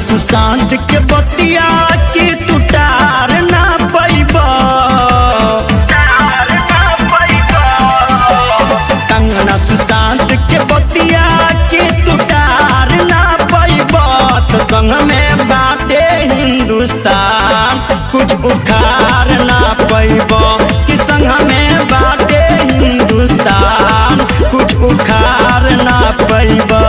सुशांत के बतिया के तुटार ना पैबा, कंगना सुशांत के बतिया के तुटार ना पैबा। तो संग में बाटे हिंदुस्तान कुछ उखाड़ ना पैबा, कि संग में बाटे हिंदुस्तान कुछ उखाड़ ना पैबा।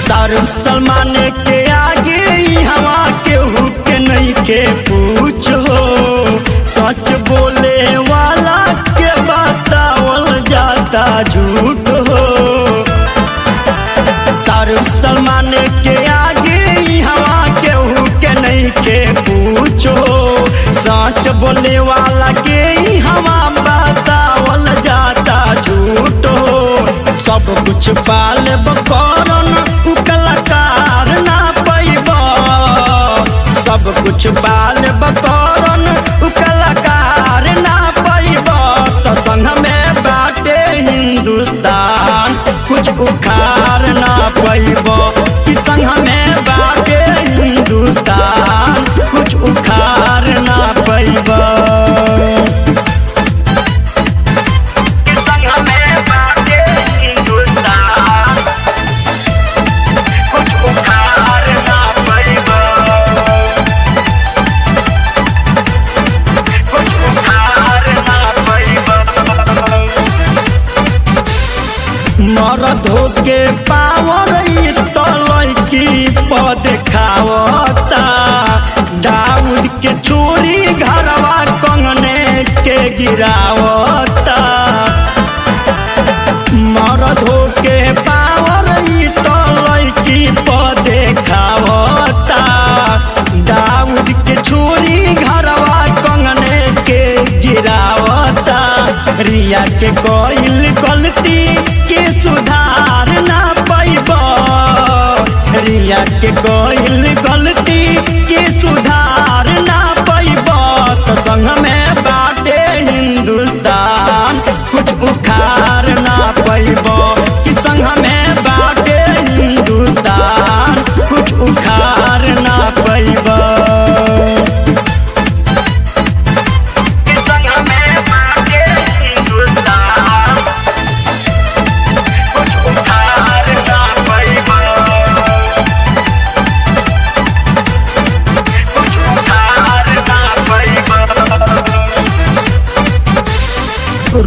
शाहरुख सलमान के आगे हवा केहू के नहीं के पूछो, सच बोले वाला के बतावल जाता झूठ हो। शाहरुख सलमान के आगे हवा केहू के नहीं के पूछो, सच बोले वाला के हवा बतावल जाता झूठ हो। सब कुछ पाल बकरन कलाकार ना पैबा, सब कुछ बाल बकरन कलाकार ना पैबा। तो संग में बाटे हिंदुस्तान कुछ उखाड़ ना पैबा, कि संग में बाटे हिंदुस्तान कुछ उखाड़ ना पैबा। मरद होके पावर तो लड़की पद खावता, दाऊद के चोरी घरवा कंगने के गिरावता। मरद होके पावर तो लड़की पद खावता, दाऊद के चोरी घरवा कंगने के गिरावता। रिया के कोइल गलती के सुधार ना पैबा, रिया के कोइल गलती के सुधार ना पैबा। तो संग में बाटे हिंदुस्तान कुछ उखाड़ ना पैबा, कि संग में बाटे हिंदुस्तान कुछ उखाड़ ना पैबा।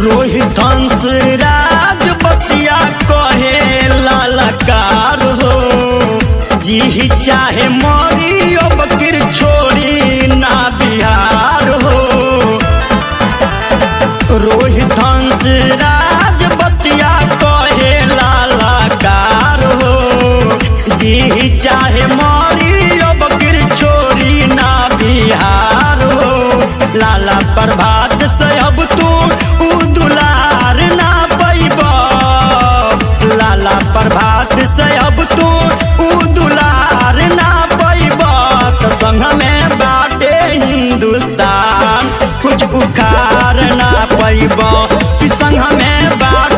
रोहित हंस राज बतिया कहे लालकार हो, जी चाहे मोरी अब किर छोड़ी ना बिहार हो। रोहित हंस राज बतिया कहे लालकार हो, जी चाहे मोरी अब किर छोड़ी ना बिहार हो। लाला प्रभात से अब तू दुलार ना पैबा, लाला प्रभात से अब तू दुलार ना पैबा। तो संग में बाटे हिंदुस्तान कुछ उखाड़ ना पैबा, कि संग में बाटे